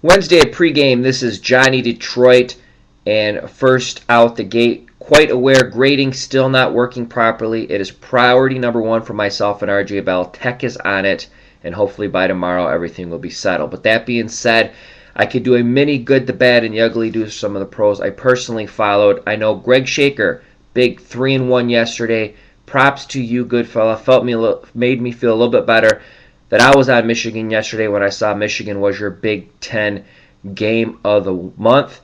Wednesday at pregame, this is Johnny Detroit, and first out the gate, quite aware grading still not working properly. It is priority number one for myself and RJ Bell. Tech is on it, and hopefully by tomorrow everything will be settled. But that being said, I could do a mini good, the bad, and the ugly to some of the pros I personally followed. I know Greg Shaker, big 3-1 yesterday. Props to you, good fella. Made me feel a little bit better that I was on Michigan yesterday when I saw Michigan was your Big Ten game of the month.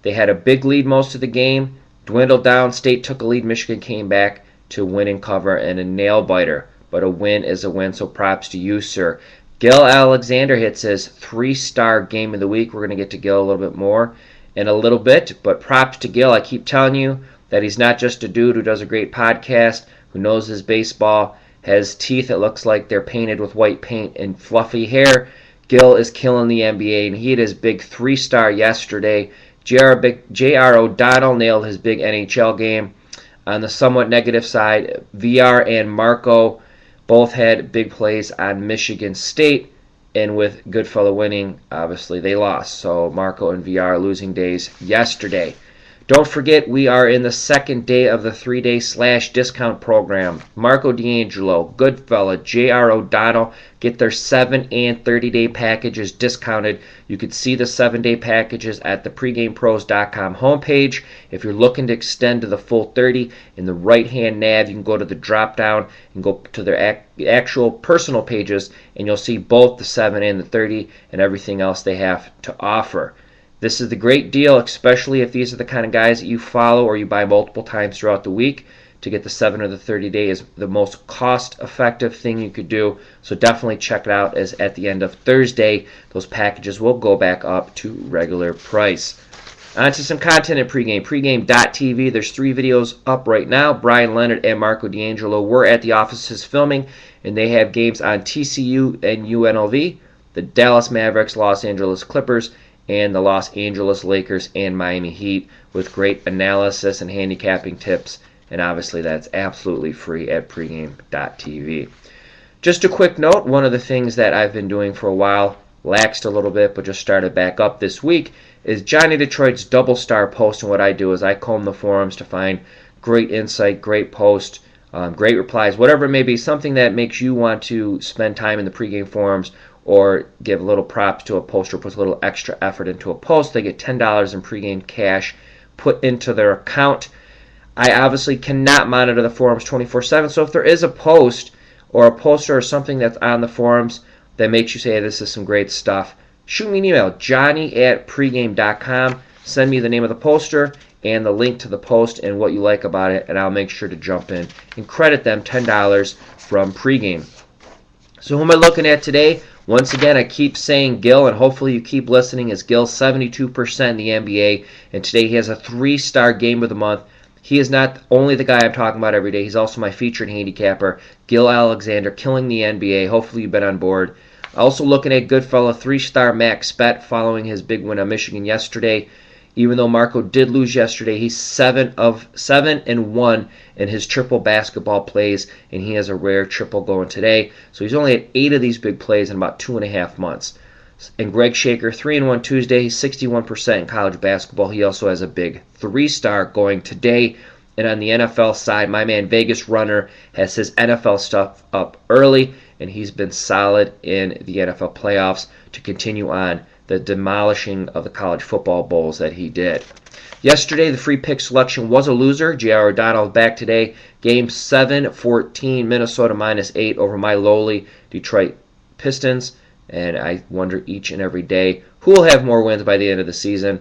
They had a big lead most of the game, dwindled down. State took a lead. Michigan came back to win and cover and a nail-biter. But a win is a win, so props to you, sir. Gil Alexander hits his 3-star game of the week. We're going to get to Gil a little bit more in a little bit, but props to Gil. I keep telling you that he's not just a dude who does a great podcast, who knows his baseball, has teeth that looks like they're painted with white paint and fluffy hair. Gil is killing the NBA, and he had his big 3-star yesterday. J.R. O'Donnell nailed his big NHL game. On the somewhat negative side, VR and Marco both had big plays on Michigan State, and with Goodfellow winning, obviously they lost. So Marco and VR losing days yesterday. Don't forget, we are in the second day of the 3-day / discount program. Marco D'Angelo, Goodfella, J.R. O'Donnell get their 7 and 30-day packages discounted. You can see the 7-day packages at the pregamepros.com homepage. If you're looking to extend to the full 30, in the right-hand nav, you can go to the drop-down and go to their actual personal pages, and you'll see both the 7 and the 30 and everything else they have to offer. This is the great deal, especially if these are the kind of guys that you follow or you buy multiple times throughout the week. To get the 7 or the 30 day is the most cost-effective thing you could do. So definitely check it out, as at the end of Thursday, those packages will go back up to regular price. On to some content at Pregame. Pregame.tv. There's 3 videos up right now. Brian Leonard and Marco D'Angelo were at the offices filming, and they have games on TCU and UNLV, the Dallas Mavericks, Los Angeles Clippers, and the Los Angeles Lakers and Miami Heat, with great analysis and handicapping tips. And obviously that's absolutely free at pregame.tv. Just a quick note, one of the things that I've been doing for a while, laxed a little bit but just started back up this week, is Johnny Detroit's double star post. And what I do is I comb the forums to find great insight, great post, great replies, whatever it may be, something that makes you want to spend time in the pregame forums or give a little props to a poster, puts a little extra effort into a post. They get $10 in pregame cash put into their account. I obviously cannot monitor the forums 24/7, so if there is a post or a poster or something that's on the forums that makes you say, hey, this is some great stuff, shoot me an email, johnny@pregame.com. Send me the name of the poster and the link to the post and what you like about it, and I'll make sure to jump in and credit them $10 from pregame. So who am I looking at today? Once again, I keep saying Gil, and hopefully you keep listening, as Gil's 72% in the NBA, and today he has a 3-star game of the month. He is not only the guy I'm talking about every day, he's also my featured handicapper, Gil Alexander, killing the NBA. Hopefully you've been on board. Also looking at Goodfella, 3-star Max Bet, following his big win on Michigan yesterday. Even though Marco did lose yesterday, he's 7 of 7 and 1 in his triple basketball plays, and he has a rare triple going today. So he's only at 8 of these big plays in about 2.5 months. And Greg Shaker, 3-1 Tuesday, he's 61% in college basketball. He also has a big 3-star going today. And on the NFL side, my man Vegas Runner has his NFL stuff up early, and he's been solid in the NFL playoffs to continue on the demolishing of the college football bowls that he did. Yesterday, the free pick selection was a loser. J.R. O'Donnell back today. Game 7-14, Minnesota -8 over my lowly Detroit Pistons. And I wonder each and every day who will have more wins by the end of the season,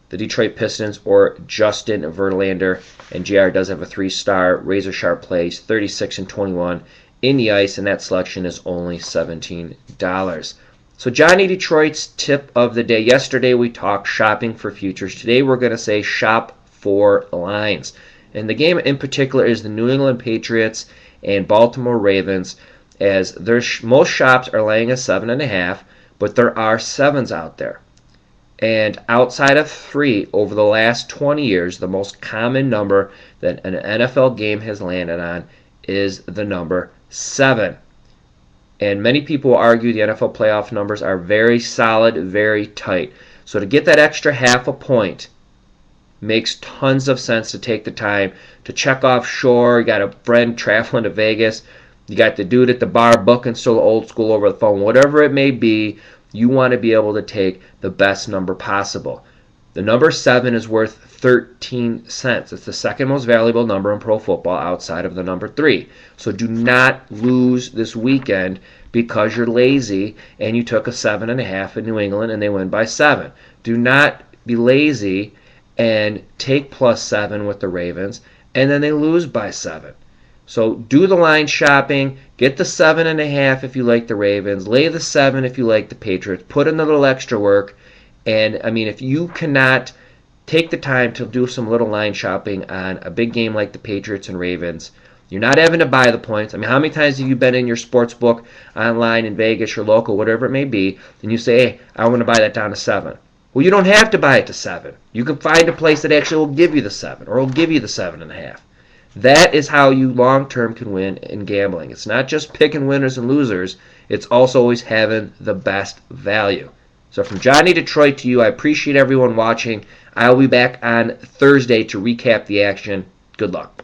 the Detroit Pistons or Justin Verlander. And JR does have a 3-star, razor sharp plays, 36 and 21 in the ice, and that selection is only $17. So Johnny Detroit's tip of the day. Yesterday we talked shopping for futures. Today we're going to say shop for lines. And the game in particular is the New England Patriots and Baltimore Ravens, as most shops are laying a 7.5, but there are 7s out there. And outside of 3, over the last 20 years, the most common number that an NFL game has landed on is the number 7. And many people argue the NFL playoff numbers are very solid, very tight. So to get that extra half a point makes tons of sense to take the time to check off shore. You got a friend traveling to Vegas. You got the dude at the bar booking still old school over the phone. Whatever it may be, you want to be able to take the best number possible. The number 7 is worth 13 cents. It's the second most valuable number in pro football outside of the number 3. So do not lose this weekend because you're lazy and you took a 7.5 in New England and they win by 7. Do not be lazy and take +7 with the Ravens and then they lose by 7. So do the line shopping, get the 7.5 if you like the Ravens, lay the 7 if you like the Patriots, put in a little extra work. And I mean, if you cannot take the time to do some little line shopping on a big game like the Patriots and Ravens, you're not having to buy the points. I mean, how many times have you been in your sports book online in Vegas or local, whatever it may be, and you say, hey, I want to buy that down to 7. Well, you don't have to buy it to 7. You can find a place that actually will give you the 7 or will give you the 7.5. That is how you long-term can win in gambling. It's not just picking winners and losers. It's also always having the best value. So from Johnny Detroit to you, I appreciate everyone watching. I'll be back on Thursday to recap the action. Good luck.